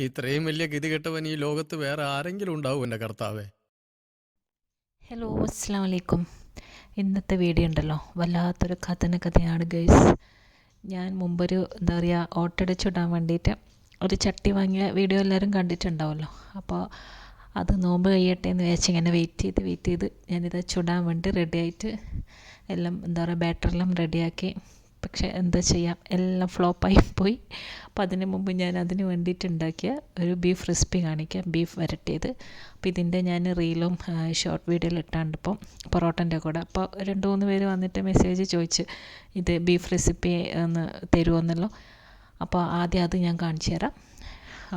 ഇത്രയും വലിയ ഗതികെട്ടവൻ ഈ ലോകത്ത് വേറെ ആരെങ്കിലും ഉണ്ടാവും എൻ്റെ കർത്താവേ. ഹലോ, അസ്സാം വലൈക്കും. ഇന്നത്തെ വീഡിയോ ഉണ്ടല്ലോ വല്ലാത്തൊരു കഥയാണ് ഗൈസ്. ഞാൻ മുമ്പൊരു എന്താ പറയുക ഓട്ടട ചുടാൻ വേണ്ടിയിട്ട് ഒരു ചട്ടി വാങ്ങിയ വീഡിയോ എല്ലാവരും കണ്ടിട്ടുണ്ടാവുമല്ലോ. അപ്പോൾ അത് നോമ്പ് കഴിയട്ടെ എന്ന് വിചാരിച്ച് ഇങ്ങനെ വെയിറ്റ് ചെയ്ത് ഞാനിത് ചുടാൻ വേണ്ടി റെഡിയായിട്ട് എല്ലാം എന്താ പറയുക ബാറ്ററെല്ലാം റെഡിയാക്കി. പക്ഷേ എന്താ ചെയ്യാം, എല്ലാം ഫ്ലോപ്പായി പോയി. അപ്പോൾ അതിന് മുമ്പ് ഞാൻ അതിന് വേണ്ടിയിട്ട് ഉണ്ടാക്കിയ ഒരു ബീഫ് റെസിപ്പി കാണിക്കാം, ബീഫ് വരട്ടിയത്. അപ്പോൾ ഇതിൻ്റെ ഞാൻ റീലും ഷോർട്ട് വീഡിയോയിൽ ഇട്ടാണ്ട് ഇപ്പം പൊറോട്ടൻ്റെ കൂടെ. അപ്പോൾ 2-3 പേര് വന്നിട്ട് മെസ്സേജ് ചോദിച്ച് ഇത് ബീഫ് റെസിപ്പി ഒന്ന് തരുമോയെന്നല്ലോ. അപ്പോൾ ആദ്യം അത് ഞാൻ കാണിച്ചു തരാം.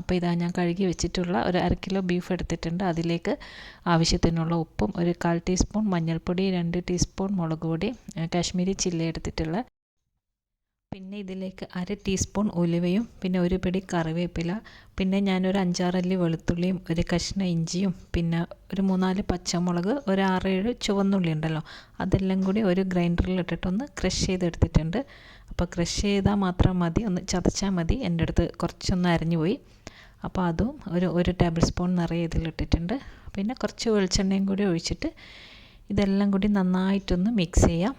അപ്പോൾ ഇതാ ഞാൻ കഴുകി വെച്ചിട്ടുള്ള ഒരു 1/2 കിലോ ബീഫ് എടുത്തിട്ടുണ്ട്. അതിലേക്ക് ആവശ്യത്തിനുള്ള ഉപ്പും 1/4 ടീസ്പൂൺ മഞ്ഞൾപ്പൊടി, 2 ടീസ്പൂൺ മുളക് പൊടി, കാശ്മീരി ചില്ലി എടുത്തിട്ടുള്ള, പിന്നെ ഇതിലേക്ക് 1/2 ടീസ്പൂൺ ഉലുവയും, പിന്നെ ഒരു പിടി കറിവേപ്പില, പിന്നെ ഞാനൊരു 5-6 അല്ലി വെളുത്തുള്ളിയും, ഒരു കഷ്ണം ഇഞ്ചിയും, പിന്നെ ഒരു 3-4 പച്ചമുളക്, ഒരു 6-7 ചുവന്നുള്ളി ഉണ്ടല്ലോ, അതെല്ലാം കൂടി ഒരു ഗ്രൈൻഡറിൽ ഇട്ടിട്ടൊന്ന് ക്രഷ് ചെയ്തെടുത്തിട്ടുണ്ട്. അപ്പോൾ ക്രഷ് ചെയ്താൽ മാത്രം മതി, ഒന്ന് ചതച്ചാൽ മതി. എൻ്റെ അടുത്ത് കുറച്ചൊന്ന് അരിഞ്ഞു പോയി. അപ്പോൾ അതും ഒരു ടേബിൾ സ്പൂൺ നിറയെ ഇതിലിട്ടിട്ടുണ്ട്. പിന്നെ കുറച്ച് വെളിച്ചെണ്ണയും കൂടി ഒഴിച്ചിട്ട് ഇതെല്ലാം കൂടി നന്നായിട്ടൊന്ന് മിക്സ് ചെയ്യാം.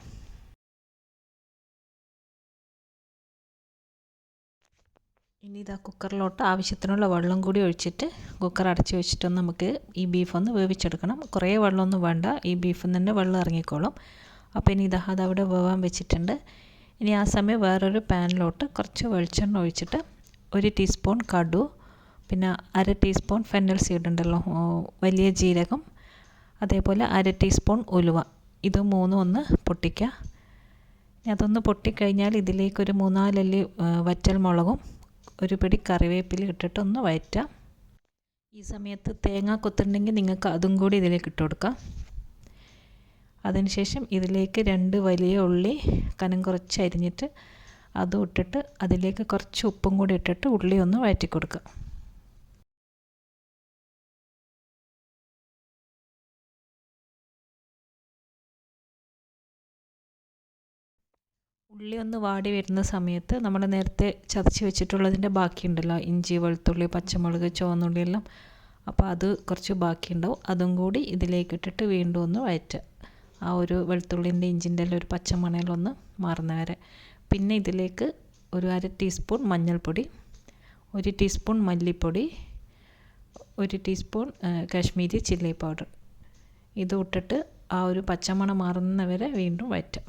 ഇനി ഇതാ കുക്കറിലോട്ട് ആവശ്യത്തിനുള്ള വെള്ളം കൂടി ഒഴിച്ചിട്ട് കുക്കർ അടച്ച് വെച്ചിട്ടൊന്ന് നമുക്ക് ഈ ബീഫ് ഒന്ന് വേവിച്ചെടുക്കണം. കുറേ വെള്ളമൊന്നും വേണ്ട, ഈ ബീഫിൽ നിന്ന് തന്നെ വെള്ളം ഇറങ്ങിക്കോളും. അപ്പോൾ ഇനി ഇതാ അതവിടെ വേവാൻ വെച്ചിട്ടുണ്ട്. ഇനി ആ സമയം വേറൊരു പാനിലോട്ട് കുറച്ച് വെളിച്ചെണ്ണ ഒഴിച്ചിട്ട് 1 ടീസ്പൂൺ കടു, പിന്നെ 1/2 ടീസ്പൂൺ ഫെന്നൽ സീഡ് ഉണ്ടല്ലോ, വലിയ ജീരകം, അതേപോലെ 1/2 ടീസ്പൂൺ ഉലുവ, ഇത് മൂന്നും ഒന്ന് പൊട്ടിക്കുക. അതൊന്ന് പൊട്ടിക്കഴിഞ്ഞാൽ ഇതിലേക്കൊരു 3-4 അല്ലി വറ്റൽ മുളകും ഒരു പിടി കറിവേപ്പില ഇട്ടിട്ട് ഒന്ന് വഴറ്റാം. ഈ സമയത്ത് തേങ്ങ കൊത്തുണ്ടെങ്കിൽ നിങ്ങൾക്ക് അതും കൂടി ഇതിലേക്ക് ഇട്ട് കൊടുക്കാം. അതിനുശേഷം ഇതിലേക്ക് 2 വലിയ ഉള്ളി കനം കുറച്ച് അരിഞ്ഞിട്ട് അതും ഇട്ടിട്ട് അതിലേക്ക് കുറച്ച് ഉപ്പും കൂടി ഇട്ടിട്ട് ഉള്ളി ഒന്ന് വഴറ്റി കൊടുക്കുക. ഉള്ളി ഒന്ന് വാടി വരുന്ന സമയത്ത് നമ്മൾ നേരത്തെ ചതച്ച് വെച്ചിട്ടുള്ളതിൻ്റെ ബാക്കിയുണ്ടല്ലോ, ഇഞ്ചി, വെളുത്തുള്ളി, പച്ചമുളക്, ചുവന്നുള്ളി എല്ലാം, അപ്പോൾ അത് കുറച്ച് ബാക്കിയുണ്ടാവും. അതും കൂടി ഇതിലേക്ക് ഇട്ടിട്ട് വീണ്ടും ഒന്ന് വഴറ്റുക. ആ ഒരു വെളുത്തുള്ളിൻ്റെ ഇഞ്ചിൻ്റെ എല്ലാം ഒരു പച്ചമണയിലൊന്ന് മാറുന്ന വരെ. പിന്നെ ഇതിലേക്ക് ഒരു 1/2 ടീസ്പൂൺ മഞ്ഞൾപ്പൊടി, 1 ടീസ്പൂൺ മല്ലിപ്പൊടി, 1 ടീസ്പൂൺ കാശ്മീരി ചില്ലി പൗഡർ, ഇത് ഇട്ടിട്ട് ആ ഒരു പച്ചമണം മാറുന്നവരെ വീണ്ടും വഴറ്റുക.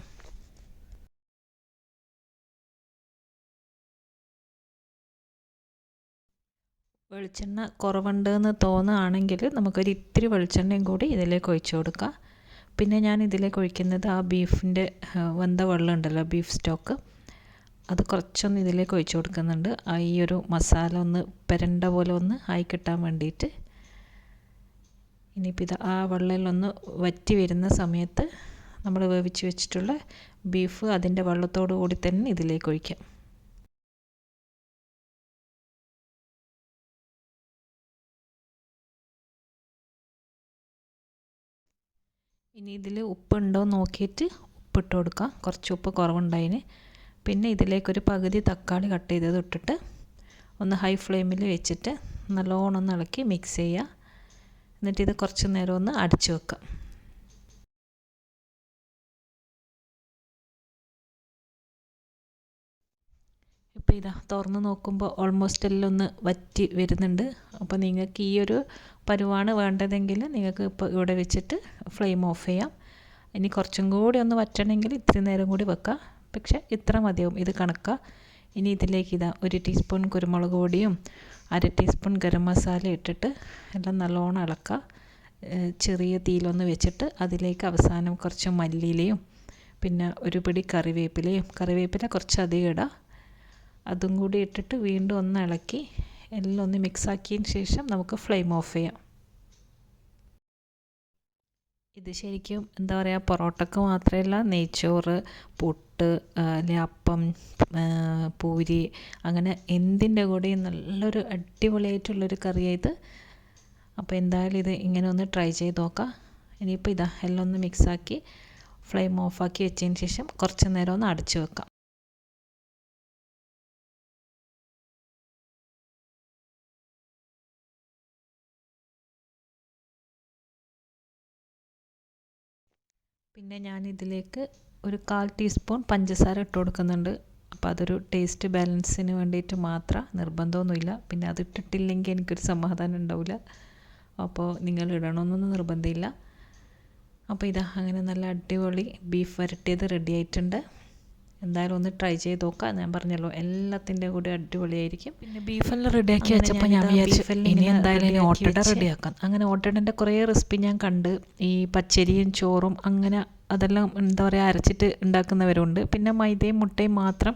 വെളിച്ചെണ്ണ കുറവുണ്ടെന്ന് തോന്നുകയാണെങ്കിൽ നമുക്കൊരു ഇത്തിരി വെളിച്ചെണ്ണയും കൂടി ഇതിലേക്ക് ഒഴിച്ചു കൊടുക്കാം. പിന്നെ ഞാൻ ഇതിലേക്ക് ഒഴിക്കുന്നത് ആ ബീഫിൻ്റെ വെന്ത വെള്ളം ഉണ്ടല്ലോ, ബീഫ് സ്റ്റോക്ക്, അത് കുറച്ചൊന്ന് ഇതിലേക്ക് ഒഴിച്ചു കൊടുക്കുന്നുണ്ട്. ഈ ഒരു മസാല ഒന്ന് പെരണ്ട പോലെ ഒന്ന് ആയി കിട്ടാൻ വേണ്ടിയിട്ട്. ഇനിയിപ്പോൾ ഇത് ആ വെള്ളമൊന്ന് വറ്റി വരുന്ന സമയത്ത് നമ്മൾ വേവിച്ച് വെച്ചിട്ടുള്ള ബീഫ് അതിൻ്റെ വെള്ളത്തോടു കൂടി തന്നെ ഇതിലേക്ക് ഒഴിക്കാം. ഇനി ഇതിൽ ഉപ്പുണ്ടോ നോക്കിയിട്ട് ഉപ്പിട്ട് കൊടുക്കാം. കുറച്ച് ഉപ്പ് കുറവുണ്ടായിന്. പിന്നെ ഇതിലേക്കൊരു പകുതി തക്കാളി കട്ട് ചെയ്തത് ഇട്ടിട്ട് ഒന്ന് ഹൈ ഫ്ലെയിമിൽ വെച്ചിട്ട് നല്ലോണം ഒന്ന് ഇളക്കി മിക്സ് ചെയ്യുക. എന്നിട്ട് ഇത് കുറച്ച് നേരം ഒന്ന് അടച്ചു വെക്കാം. ഇപ്പോൾ ഇതാ തുറന്ന് നോക്കുമ്പോൾ ഓൾമോസ്റ്റ് എല്ലാം ഒന്ന് വറ്റി വരുന്നുണ്ട്. അപ്പോൾ നിങ്ങൾക്ക് ഈ ഒരു പരുവാണ് വേണ്ടതെങ്കിൽ നിങ്ങൾക്ക് ഇപ്പോൾ ഇവിടെ വെച്ചിട്ട് ഫ്ലെയിം ഓഫ് ചെയ്യാം. ഇനി കുറച്ചും കൂടി ഒന്ന് വറ്റണമെങ്കിൽ ഇത്തിരി നേരം കൂടി വെക്കാം. പക്ഷേ ഇത്ര മതിയാവും, ഇത് കണക്കാ. ഇനി ഇതിലേക്ക് ഇതാ 1 ടീസ്പൂൺ കുരുമുളക് പൊടിയും 1/2 ടീസ്പൂൺ ഗരം മസാല ഇട്ടിട്ട് എല്ലാം നല്ലോണം ഇളക്കുക. ചെറിയ തീയിലൊന്ന് വെച്ചിട്ട് അതിലേക്ക് അവസാനം കുറച്ച് മല്ലിയിലയും പിന്നെ ഒരു പിടി കറിവേപ്പില കുറച്ച് അധികം ഇടാം. അതും കൂടി ഇട്ടിട്ട് വീണ്ടും ഒന്ന് ഇളക്കി എല്ലാം ഒന്ന് മിക്സാക്കിയതിന് ശേഷം നമുക്ക് ഫ്ലെയിം ഓഫ് ചെയ്യാം. ഇത് ശരിക്കും എന്താ പറയുക, പൊറോട്ടക്ക് മാത്രമല്ല, നെയ്ച്ചോറ്, പുട്ട്, അല്ലെങ്കിൽ അപ്പം, പൂരി, അങ്ങനെ എന്തിൻ്റെ കൂടെയും നല്ലൊരു അടിപൊളിയായിട്ടുള്ളൊരു കറിയാണ് ഇത്. അപ്പോൾ എന്തായാലും ഇത് ഇങ്ങനെ ഒന്ന് ട്രൈ ചെയ്ത് നോക്കാം. ഇനിയിപ്പോൾ ഇതാ എല്ലാം ഒന്ന് മിക്സാക്കി ഫ്ലെയിം ഓഫാക്കി വെച്ചതിന് ശേഷം കുറച്ച് നേരം ഒന്ന് അടച്ചു വെക്കാം. പിന്നെ ഞാനിതിലേക്ക് ഒരു 1/4 ടീസ്പൂൺ പഞ്ചസാര ഇട്ട് കൊടുക്കുന്നുണ്ട്. അപ്പോൾ അതൊരു ടേസ്റ്റ് ബാലൻസിന് വേണ്ടിയിട്ട് മാത്രം, നിർബന്ധമൊന്നുമില്ല. പിന്നെ അതിട്ടിട്ടില്ലെങ്കിൽ എനിക്കൊരു സമാധാനം ഉണ്ടാവില്ല. അപ്പോൾ നിങ്ങൾ ഇടണമെന്നൊന്നും നിർബന്ധമില്ല. അപ്പോൾ ഇതാ അങ്ങനെ നല്ല അടിപൊളി ബീഫ് വരട്ടിയത് റെഡി ആയിട്ടുണ്ട്. എന്തായാലും ഒന്ന് ട്രൈ ചെയ്ത് നോക്കാം. ഞാൻ പറഞ്ഞല്ലോ എല്ലാത്തിൻ്റെ കൂടെ അടിപൊളിയായിരിക്കും. പിന്നെ ബീഫെല്ലാം റെഡിയാക്കി വെച്ചപ്പോൾ ഞാൻ വിചാരിച്ചു ഇനി എന്തായാലും ഇനി ഓട്ടട റെഡിയാക്കാം. അങ്ങനെ ഓട്ടടൻ്റെ കുറേ റെസിപ്പി ഞാൻ കണ്ട്. ഈ പച്ചരിയും ചോറും അങ്ങനെ അതെല്ലാം എന്താ പറയുക അരച്ചിട്ട് ഉണ്ടാക്കുന്നവരുണ്ട്. പിന്നെ മൈദയും മുട്ടയും മാത്രം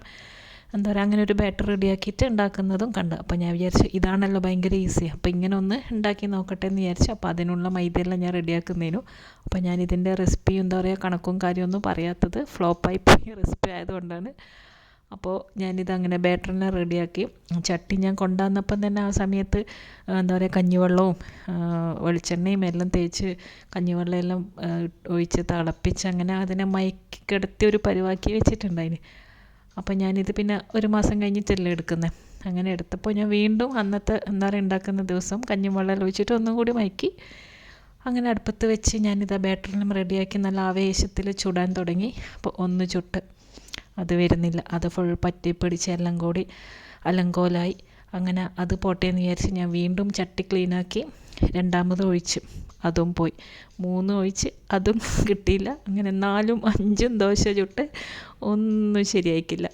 എന്താ പറയുക അങ്ങനെ ഒരു ബാറ്റർ റെഡിയാക്കിയിട്ട് ഉണ്ടാക്കുന്നതും കണ്ട്. അപ്പോൾ ഞാൻ വിചാരിച്ചു ഇതാണല്ലോ ഭയങ്കര ഈസി, അപ്പോൾ ഇങ്ങനെ ഒന്ന് ഉണ്ടാക്കി നോക്കട്ടെ എന്ന് വിചാരിച്ചു. അപ്പോൾ അതിനുള്ള മൈദയെല്ലാം ഞാൻ റെഡിയാക്കുന്നതിനു. അപ്പോൾ ഞാൻ ഇതിൻ്റെ റെസിപ്പി എന്താ പറയുക കണക്കും കാര്യമൊന്നും പറയാത്തത് ഫ്ലോപ്പായി പോയ റെസിപ്പി ആയതുകൊണ്ടാണ്. അപ്പോൾ ഞാനിതങ്ങനെ ബാറ്ററിനെ റെഡിയാക്കി. ചട്ടി ഞാൻ കൊണ്ടുവന്നപ്പം തന്നെ ആ സമയത്ത് എന്താ പറയുക കഞ്ഞിവെള്ളവും വെളിച്ചെണ്ണയും എല്ലാം തേച്ച് കഞ്ഞിവെള്ളം എല്ലാം ഒഴിച്ച് തിളപ്പിച്ച് അങ്ങനെ അതിനെ മയക്കി കിടത്തി ഒരു പരിവാക്കി വെച്ചിട്ടുണ്ടായിന്. അപ്പോൾ ഞാനിത് പിന്നെ 1 മാസം കഴിഞ്ഞിട്ടല്ലേ എടുക്കുന്നത്. അങ്ങനെ എടുത്തപ്പോൾ ഞാൻ വീണ്ടും അന്നത്തെ എന്താ പറയുക ഉണ്ടാക്കുന്ന ദിവസം കഞ്ഞിവെള്ളം ഒഴിച്ചിട്ട് ഒന്നും കൂടി മയക്കി അങ്ങനെ അടുപ്പത്ത് വെച്ച് ഞാനിത് ബാറ്ററിലും റെഡിയാക്കി നല്ല ആവേശത്തിൽ ചുടാൻ തുടങ്ങി. അപ്പോൾ ഒന്ന് ചുട്ട് അത് വരുന്നില്ല, അത് ഫുൾ പറ്റി പിടിച്ച് എല്ലാം കൂടി അലങ്കോലായി. അങ്ങനെ അത് പോട്ടെ എന്ന് വിചാരിച്ച് ഞാൻ വീണ്ടും ചട്ടി ക്ലീനാക്കി രണ്ടാമത് ഒഴിച്ച് അതും പോയി. 3 ഒഴിച്ച് അതും കിട്ടിയില്ല. അങ്ങനെ 4ഉം 5ഉം ദോശ ചുട്ട് ഒന്നും ശരിയായിക്കില്ല.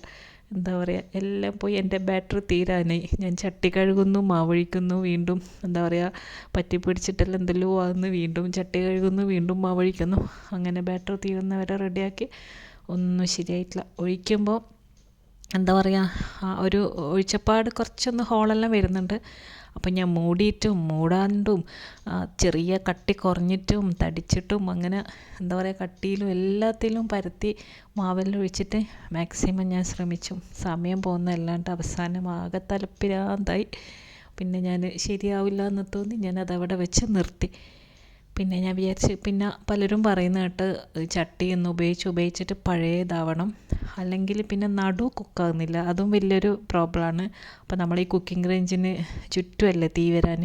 എന്താ പറയുക എല്ലാം പോയി. എൻ്റെ ബാറ്ററി തീരാനായി. ഞാൻ ചട്ടി കഴുകുന്നു, മാവൊഴിക്കുന്നു, വീണ്ടും എന്താ പറയുക പറ്റി പിടിച്ചിട്ടെല്ലാം എന്തെല്ലോ ആകുന്നു, വീണ്ടും ചട്ടി കഴുകുന്നു, വീണ്ടും മാവൊഴിക്കുന്നു. അങ്ങനെ ബാറ്ററി തീരുന്നവരെ റെഡിയാക്കി ഒന്നും ശരിയായിട്ടില്ല. ഒഴിക്കുമ്പോൾ എന്താ പറയുക ഒരു ഒഴിച്ചപ്പാട് കുറച്ചൊന്ന് ഹോളെല്ലാം വരുന്നുണ്ട്. അപ്പം ഞാൻ മൂടിയിട്ടും മൂടാണ്ടും ചെറിയ കട്ടി കുറഞ്ഞിട്ടും തടിച്ചിട്ടും അങ്ങനെ എന്താ പറയുക കട്ടിയിലും എല്ലാത്തിലും പരത്തി മാവെല്ലാം ഒഴിച്ചിട്ട് മാക്സിമം ഞാൻ ശ്രമിച്ചു. സമയം പോകുന്നതല്ലാണ്ട് അവസാനം ആകെ തലപ്പിരാന്തായി. പിന്നെ ഞാൻ ശരിയാവില്ല എന്ന് തോന്നി ഞാനതവിടെ വെച്ച് നിർത്തി. പിന്നെ ഞാൻ വിചാരിച്ച് പിന്നെ പലരും പറയുന്ന കേട്ട് ചട്ടി ഒന്ന് ഉപയോഗിച്ചിട്ട് പഴയതാവണം, അല്ലെങ്കിൽ പിന്നെ നടു കുക്കാകുന്നില്ല. അതും വലിയൊരു പ്രോബ്ലമാണ്. അപ്പോൾ നമ്മൾ ഈ കുക്കിംഗ് റേഞ്ചിന് ചുറ്റുമല്ലേ തീ വരാൻ.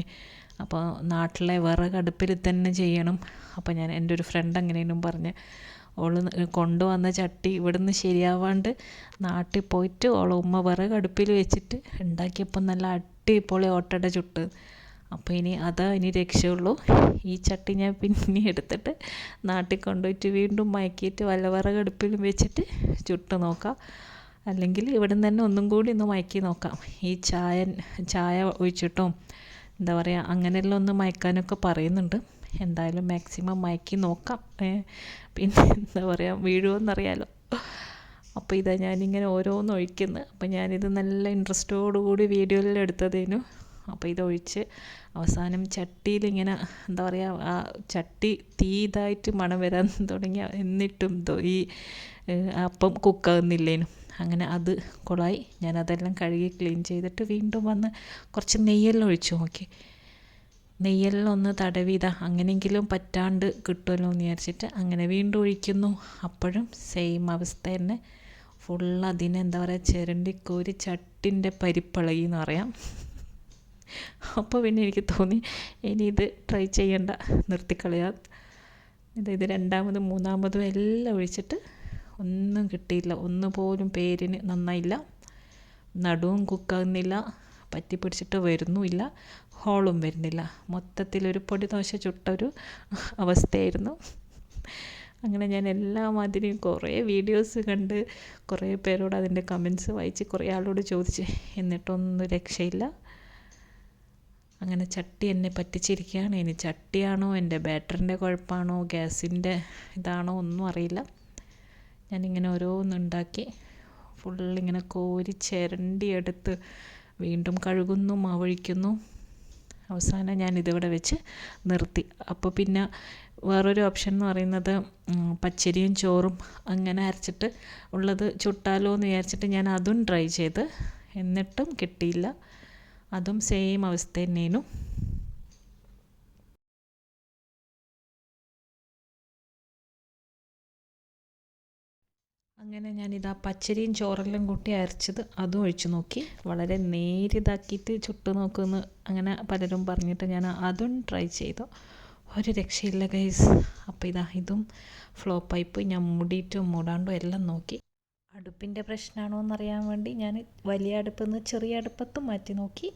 അപ്പോൾ നാട്ടിലെ വിറകടുപ്പിൽ തന്നെ ചെയ്യണം. അപ്പോൾ ഞാൻ എൻ്റെ ഒരു ഫ്രണ്ട് അങ്ങനെയും പറഞ്ഞ് ഓൾ കൊണ്ടുവന്ന ചട്ടി ഇവിടുന്ന് ശരിയാവാണ്ട് നാട്ടിൽ പോയിട്ട് ഓളെ ഉമ്മ വിറകടുപ്പിൽ വെച്ചിട്ട് ഉണ്ടാക്കിയപ്പോൾ നല്ല അടിപൊളി ഓട്ടട ചുട്ട്. അപ്പോൾ ഇനി രക്ഷയുള്ളൂ. ഈ ചട്ടി ഞാൻ പിന്നെ എടുത്തിട്ട് നാട്ടിൽ കൊണ്ടുപോയിട്ട് വീണ്ടും മയക്കിയിട്ട് വല്ല വിറകടുപ്പിലും വെച്ചിട്ട് ചുട്ട് നോക്കാം. അല്ലെങ്കിൽ ഇവിടെ നിന്ന് തന്നെ ഒന്നും കൂടി ഒന്ന് മയക്കി നോക്കാം. ഈ ചായ ഒഴിച്ചിട്ടോ എന്താ പറയുക അങ്ങനെയെല്ലാം ഒന്ന് മയക്കാനൊക്കെ പറയുന്നുണ്ട്. എന്തായാലും മാക്സിമം മയക്കി നോക്കാം. പിന്നെ എന്താ പറയുക വീഴുമെന്നറിയാലോ. അപ്പോൾ ഇതാ ഞാനിങ്ങനെ ഓരോന്ന് ഒഴിക്കുന്നത്. അപ്പോൾ ഞാനിത് നല്ല ഇൻട്രസ്റ്റോടുകൂടി വീഡിയോയിൽ എടുത്തതേനു. അപ്പോൾ ഇതൊഴിച്ച് അവസാനം ചട്ടിയിലിങ്ങനെ എന്താ പറയുക ആ ചട്ടി തീതായിട്ട് മണം വരാൻ തുടങ്ങി. എന്നിട്ടും ഈ അപ്പം കുക്കാകുന്നില്ലേനു. അങ്ങനെ അത് കൊളായി. ഞാനതെല്ലാം കഴുകി ക്ലീൻ ചെയ്തിട്ട് വീണ്ടും വന്ന് കുറച്ച് നെയ്യെല്ലാം ഒഴിച്ചു നോക്കി. നെയ്യെല്ലാം ഒന്ന് തടവിതാ അങ്ങനെയെങ്കിലും പറ്റാണ്ട് കിട്ടുമല്ലോ എന്ന് വിചാരിച്ചിട്ട് അങ്ങനെ വീണ്ടും ഒഴിക്കുന്നു. അപ്പോഴും സെയിം അവസ്ഥ തന്നെ. ഫുൾ അതിനെന്താ പറയുക ചിരണ്ടിക്കോരി ചട്ടിൻ്റെ പരിപ്പളകി എന്ന് പറയാം. അപ്പോൾ പിന്നെ എനിക്ക് തോന്നി ഇനി ഇത് ട്രൈ ചെയ്യണ്ട, നിർത്തിക്കളയാം. ഇത് രണ്ടാമതും മൂന്നാമതും എല്ലാം ഒഴിച്ചിട്ട് ഒന്നും കിട്ടിയില്ല. ഒന്നുപോലും പേരിന് നന്നായില്ല. നടുവും കുക്കാകുന്നില്ല, പറ്റി പിടിച്ചിട്ട് വരുന്നുമില്ല, ഹോളും വരുന്നില്ല. മൊത്തത്തിലൊരു പൊടി ദോശ ചുട്ടൊരു അവസ്ഥയായിരുന്നു. അങ്ങനെ ഞാൻ എല്ലാ മാതിരിയും കുറേ വീഡിയോസ് കണ്ട് കുറേ പേരോട് അതിൻ്റെ കമൻസ് വായിച്ച് കുറേ ആളോട് ചോദിച്ച് എന്നിട്ടൊന്നും രക്ഷയില്ല. അങ്ങനെ ചട്ടി എന്നെ പറ്റിച്ചിരിക്കുകയാണ്. ഇനി ചട്ടിയാണോ എൻ്റെ ബാറ്ററിൻ്റെ കുഴപ്പമാണോ ഗ്യാസിൻ്റെ ഇതാണോ ഒന്നും അറിയില്ല. ഞാനിങ്ങനെ ഓരോന്നുണ്ടാക്കി ഫുള്ളിങ്ങനെ കോരി ചിരണ്ടി എടുത്ത് വീണ്ടും കഴുകുന്നു, മാവൊഴിക്കുന്നു. അവസാനം ഞാനിതിവിടെ വെച്ച് നിർത്തി. അപ്പോൾ പിന്നെ വേറൊരു ഓപ്ഷൻ എന്ന് പറയുന്നത് പച്ചരിയും ചോറും അങ്ങനെ അരച്ചിട്ട് ഉള്ളത് ചുട്ടാലോ എന്ന് വിചാരിച്ചിട്ട് ഞാൻ അതും ട്രൈ ചെയ്ത് എന്നിട്ടും കിട്ടിയില്ല. അതും സെയിം അവസ്ഥ തന്നെയായിരുന്നു. അങ്ങനെ ഞാനിതാ പച്ചരിയും ചോറെല്ലാം കൂട്ടി അരച്ചത് അതും ഒഴിച്ചു നോക്കി. വളരെ നേരിതാക്കിയിട്ട് ചുട്ട് നോക്കുമെന്ന് അങ്ങനെ പലരും പറഞ്ഞിട്ട് ഞാൻ അതും ട്രൈ ചെയ്തു. ഒരു രക്ഷയില്ല ഗൈസ്. അപ്പോൾ ഇതും ഫ്ലോപ്പായി പോയി. ഞാൻ മൂടിയിട്ടും മൂടാണ്ടും എല്ലാം നോക്കി. അടുപ്പിൻ്റെ പ്രശ്നമാണോ എന്നറിയാൻ വേണ്ടി ഞാൻ വലിയ അടുപ്പിൽ നിന്ന് ചെറിയ അടുപ്പത്തും മാറ്റി നോക്കി.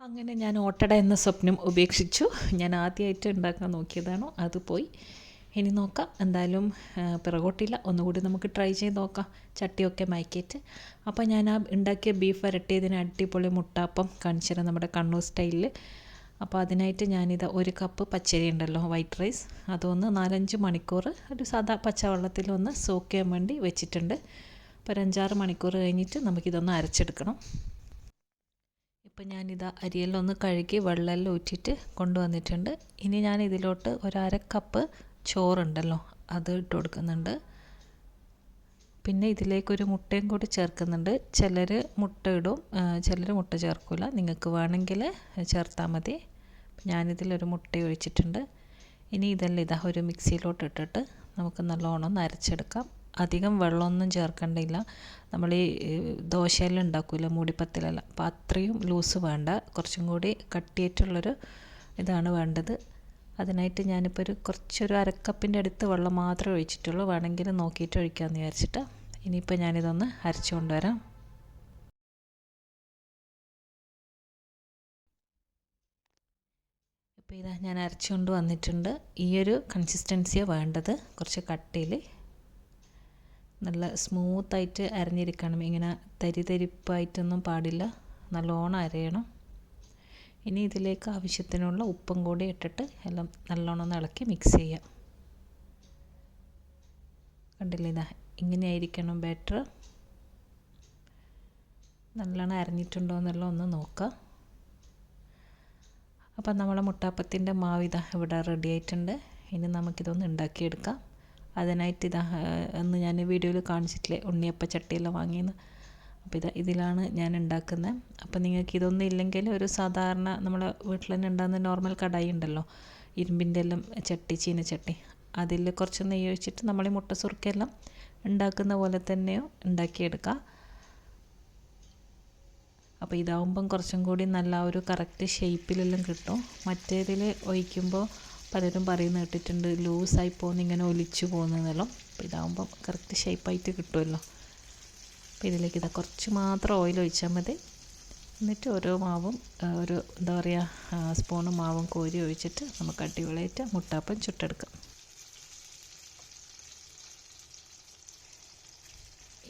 അങ്ങനെ ഞാൻ ഓട്ടട എന്ന സ്വപ്നം ഉപേക്ഷിച്ചു. ഞാൻ ആദ്യമായിട്ട് ഉണ്ടാക്കാൻ നോക്കിയതാണോ, അത് പോയി. ഇനി നോക്കാം. എന്തായാലും പിറകോട്ടില്ല, ഒന്നുകൂടി നമുക്ക് ട്രൈ ചെയ്ത് നോക്കാം, ചട്ടിയൊക്കെ മാറ്റിയിട്ട്. അപ്പോൾ ഞാൻ ആ ഉണ്ടാക്കിയ ബീഫ് വരട്ടിയതിന് അടിപൊളി മുട്ടാപ്പം കാണിച്ചുതരാം, നമ്മുടെ കണ്ണൂർ സ്റ്റൈലിൽ. അപ്പോൾ അതിനായിട്ട് ഞാനിത് 1 കപ്പ് പച്ചരി ഉണ്ടല്ലോ, വൈറ്റ് റൈസ്, അതൊന്ന് 4-5 മണിക്കൂർ ഒരു സാധാ പച്ചവെള്ളത്തിലൊന്ന് സോക്ക് ചെയ്യാൻ വേണ്ടി വെച്ചിട്ടുണ്ട്. അപ്പോൾ 5-6 മണിക്കൂർ കഴിഞ്ഞിട്ട് നമുക്കിതൊന്ന് അരച്ചെടുക്കണം. ഇപ്പം ഞാനിത് അരിയെല്ലാം ഒന്ന് കഴുകി വെള്ളമെല്ലാം ഊറ്റിയിട്ട് കൊണ്ടുവന്നിട്ടുണ്ട്. ഇനി ഞാൻ ഇതിലോട്ട് 1/2 കപ്പ് ചോറുണ്ടല്ലോ, അത് ഇട്ട് കൊടുക്കുന്നുണ്ട്. പിന്നെ ഇതിലേക്കൊരു മുട്ടയും കൂടി ചേർക്കുന്നുണ്ട്. ചിലർ മുട്ട ഇടും, ചിലർ മുട്ട ചേർക്കില്ല. നിങ്ങൾക്ക് വേണമെങ്കിൽ ചേർത്താൽ മതി. ഞാനിതിലൊരു മുട്ട ഒഴിച്ചിട്ടുണ്ട്. ഇനി ഇതെല്ലാം ഒരു മിക്സിയിലോട്ട് ഇട്ടിട്ട് നമുക്ക് നല്ലോണം ഒന്ന് അരച്ചെടുക്കാം. അധികം വെള്ളമൊന്നും ചേർക്കേണ്ടില്ല. നമ്മൾ ഈ ദോശയെല്ലാം ഉണ്ടാക്കില്ല, മൂടിപ്പത്തിലെല്ലാം, അപ്പോൾ അത്രയും ലൂസ് വേണ്ട, കുറച്ചും കൂടി കട്ടിയായിട്ടുള്ളൊരു ഇതാണ് വേണ്ടത്. അതിനായിട്ട് ഞാനിപ്പോൾ കുറച്ചൊരു 1/2 കപ്പിൻ്റെ അടുത്ത് വെള്ളം മാത്രമേ ഒഴിച്ചിട്ടുള്ളൂ. വേണമെങ്കിൽ നോക്കിയിട്ട് ഒഴിക്കാമെന്ന് വിചാരിച്ചിട്ട്. ഇനിയിപ്പോൾ ഞാനിതൊന്ന് അരച്ചു കൊണ്ടുവരാം. ഇപ്പോൾ ഞാൻ അരച്ചുകൊണ്ട് വന്നിട്ടുണ്ട്. ഈ ഒരു കൺസിസ്റ്റൻസിയാണ് വേണ്ടത്, കുറച്ച് കട്ടിയിൽ, നല്ല സ്മൂത്തായിട്ട് അരഞ്ഞിരിക്കണം. ഇങ്ങനെ തരിപ്പായിട്ടൊന്നും പാടില്ല, നല്ലോണം അരയണം. ഇനി ഇതിലേക്ക് ആവശ്യത്തിനുള്ള ഉപ്പും കൂടി ഇട്ടിട്ട് എല്ലാം നല്ലോണം ഒന്ന് ഇളക്കി മിക്സ് ചെയ്യാം. കണ്ടില്ലേ, ഇങ്ങനെയായിരിക്കണം ബാറ്റർ. നല്ലോണം അരഞ്ഞിട്ടുണ്ടോ എന്നെല്ലാം ഒന്ന് നോക്കാം. അപ്പം നമ്മളെ മുട്ടാപ്പത്തിൻ്റെ മാവ് ഇവിടെ റെഡി ആയിട്ടുണ്ട്. ഇനി നമുക്കിതൊന്ന് ഉണ്ടാക്കിയെടുക്കാം. അതിനായിട്ട് അന്ന് ഞാൻ വീഡിയോയിൽ കാണിച്ചിട്ടില്ലേ, ഉണ്ണിയപ്പ ചട്ടിയെല്ലാം വാങ്ങിയെന്ന്. അപ്പോൾ ഇതിലാണ് ഞാൻ ഉണ്ടാക്കുന്നത്. അപ്പോൾ നിങ്ങൾക്ക് ഇതൊന്നും ഇല്ലെങ്കിൽ ഒരു സാധാരണ നമ്മളെ വീട്ടിൽ തന്നെ ഉണ്ടാകുന്ന നോർമൽ കടായി ഉണ്ടല്ലോ, ഇരുമ്പിൻ്റെ എല്ലാം ചട്ടി, ചീനച്ചട്ടി, അതിൽ കുറച്ച് നെയ്യ് ഒഴിച്ചിട്ട് നമ്മൾ ഈ മുട്ട സുർക്കയെല്ലാം ഉണ്ടാക്കുന്ന പോലെ തന്നെയോ ഉണ്ടാക്കിയെടുക്കുക. അപ്പോൾ ഇതാവുമ്പം കുറച്ചും കൂടി നല്ല ഒരു കറക്റ്റ് ഷേപ്പിലെല്ലാം കിട്ടും. മറ്റേതിൽ ഒഴിക്കുമ്പോൾ പലരും പറയുന്ന കേട്ടിട്ടുണ്ട് ലൂസായി പോകുന്ന, ഇങ്ങനെ ഒലിച്ചു പോകുന്നതെല്ലാം. അപ്പോൾ ഇതാവുമ്പം കറക്റ്റ് ഷേപ്പായിട്ട് കിട്ടുമല്ലോ. അപ്പോൾ ഇതിലേക്ക് കുറച്ച് മാത്രം ഓയിൽ ഒഴിച്ചാൽ മതി. എന്നിട്ട് ഓരോ മാവും ഒരു എന്താ പറയുക സ്പൂണ് മാവും കോരി ഒഴിച്ചിട്ട് നമുക്ക് അടിപൊളിയായിട്ട് മുട്ടാപ്പം ചുട്ടെടുക്കാം.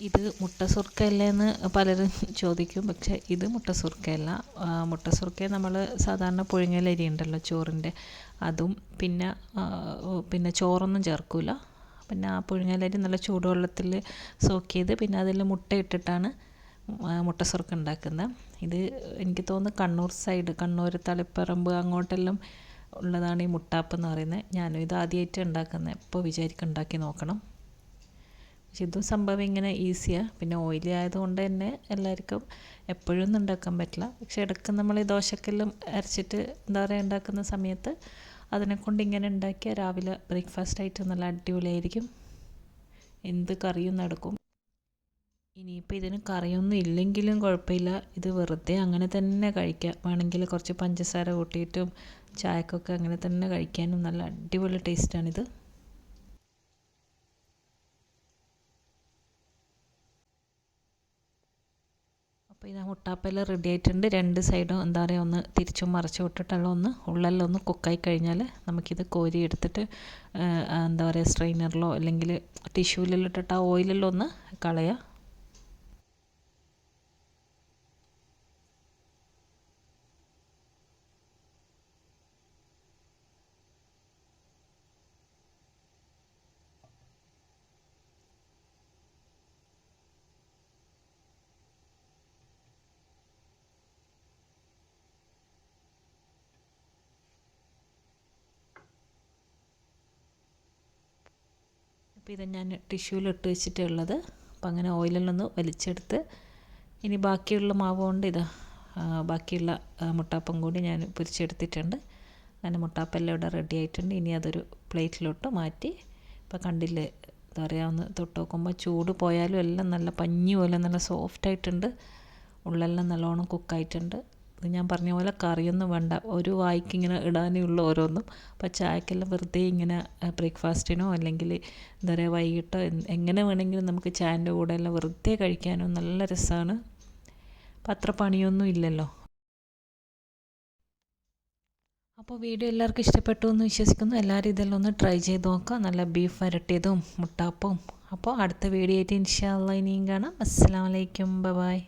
ഇത് മുട്ട സുർക്കയല്ലേ എന്ന് പലരും ചോദിക്കും. പക്ഷേ ഇത് മുട്ട സുർക്കയല്ല. മുട്ട സുർക്ക നമ്മൾ സാധാരണ പുഴുങ്ങലരി ഉണ്ടല്ലോ ചോറിൻ്റെ, അതും പിന്നെ ചോറൊന്നും ചേർക്കില്ല. പിന്നെ ആ പുഴുങ്ങലരി നല്ല ചൂടുവെള്ളത്തിൽ സോക്ക് ചെയ്ത് പിന്നെ അതിൽ മുട്ട ഇട്ടിട്ടാണ് മുട്ട സുർക്ക ഉണ്ടാക്കുന്നത്. ഇത് എനിക്ക് തോന്നുന്നു കണ്ണൂർ സൈഡ്, കണ്ണൂർ തളിപ്പറമ്പ് അങ്ങോട്ടെല്ലാം ഉള്ളതാണ് ഈ മുട്ടാപ്പം എന്ന് പറയുന്നത്. ഞാനും ഇത് ആദ്യമായിട്ട് ഉണ്ടാക്കുന്നത്. ഇപ്പോൾ വിചാരിക്കും ഉണ്ടാക്കി നോക്കണം. പക്ഷെ ഇതും സംഭവം ഇങ്ങനെ ഈസിയാണ്. പിന്നെ ഓയിലി ആയതുകൊണ്ട് തന്നെ എല്ലാവർക്കും എപ്പോഴും ഒന്നും ഉണ്ടാക്കാൻ പറ്റില്ല. പക്ഷെ ഇടയ്ക്ക് നമ്മൾ ഈ ദോശക്കെല്ലാം അരച്ചിട്ട് എന്താ പറയുക ഉണ്ടാക്കുന്ന സമയത്ത് അതിനെക്കൊണ്ട് ഇങ്ങനെ ഉണ്ടാക്കിയാൽ രാവിലെ ബ്രേക്ക്ഫാസ്റ്റായിട്ട് നല്ല അടിപൊളിയായിരിക്കും. എന്ത് കറിയും നടക്കും. ഇനിയിപ്പോൾ ഇതിന് കറിയൊന്നും ഇല്ലെങ്കിലും കുഴപ്പമില്ല, ഇത് വെറുതെ അങ്ങനെ തന്നെ കഴിക്കാം. വേണമെങ്കിൽ കുറച്ച് പഞ്ചസാര കൂട്ടിയിട്ടും ചായക്കൊക്കെ അങ്ങനെ തന്നെ കഴിക്കാനും നല്ല അടിപൊളി ടേസ്റ്റാണിത്. അപ്പോൾ ഇത് മുട്ടാപ്പെല്ലാം റെഡി ആയിട്ടുണ്ട്. 2 സൈഡും എന്താ പറയുക ഒന്ന് തിരിച്ചും മറിച്ചും ഇട്ടിട്ടെല്ലാം ഒന്ന് ഉള്ളെല്ലാം ഒന്ന് കുക്കായി കഴിഞ്ഞാൽ നമുക്കിത് കോരി എടുത്തിട്ട് എന്താ പറയുക സ്ട്രെയിനറിലോ അല്ലെങ്കിൽ ടിഷ്യൂലെല്ലാം ഇട്ടിട്ട് ആ ഓയിലെല്ലാം ഒന്ന് കളയുക. അപ്പോൾ ഇത് ഞാൻ ടിഷ്യൂലിട്ട് വെച്ചിട്ടുള്ളത്. അപ്പോൾ അങ്ങനെ ഓയിലൊന്ന് വലിച്ചെടുത്ത് ഇനി ബാക്കിയുള്ള മാവ് കൊണ്ട് ബാക്കിയുള്ള മുട്ടാപ്പം കൂടി ഞാൻ പൊരിച്ചെടുത്തിട്ടുണ്ട്. അങ്ങനെ മുട്ടാപ്പെല്ലാം ഇവിടെ റെഡി ആയിട്ടുണ്ട്. ഇനി അതൊരു പ്ലേറ്റിലോട്ട് മാറ്റി, ഇപ്പോൾ കണ്ടില്ലേ എന്താ പറയുക, ഒന്ന് തൊട്ട് നോക്കുമ്പോൾ ചൂട് പോയാലും എല്ലാം നല്ല പഞ്ഞി പോലെ നല്ല സോഫ്റ്റായിട്ടുണ്ട്. ഉള്ളെല്ലാം നല്ലോണം കുക്കായിട്ടുണ്ട്. ഇത് ഞാൻ പറഞ്ഞ പോലെ കറിയൊന്നും വേണ്ട, ഒരു വായിക്ക് ഇങ്ങനെ ഇടാനേ ഉള്ളൂ ഓരോന്നും. അപ്പോൾ ചായക്കെല്ലാം വെറുതെ ഇങ്ങനെ ബ്രേക്ക്ഫാസ്റ്റിനോ അല്ലെങ്കിൽ എന്താ പറയുക വൈകിട്ടോ എങ്ങനെ വേണമെങ്കിലും നമുക്ക് ചായൻ്റെ കൂടെ എല്ലാം വെറുതെ കഴിക്കാനും നല്ല രസമാണ്. അപ്പം അത്ര പണിയൊന്നും ഇല്ലല്ലോ. അപ്പോൾ വീഡിയോ എല്ലാവർക്കും ഇഷ്ടപ്പെട്ടു എന്ന് വിശ്വസിക്കുന്നു. എല്ലാവരും ഇതെല്ലാം ഒന്ന് ട്രൈ ചെയ്ത് നോക്കുക. നല്ല ബീഫ് വരട്ടിയതും മുട്ടാപ്പവും. അപ്പോൾ അടുത്ത വീഡിയോ ആയിട്ട് ഇൻഷാ അല്ലാഹ് ഇനിയും കാണാം. അസ്സലാമു അലൈക്കും, ബൈ.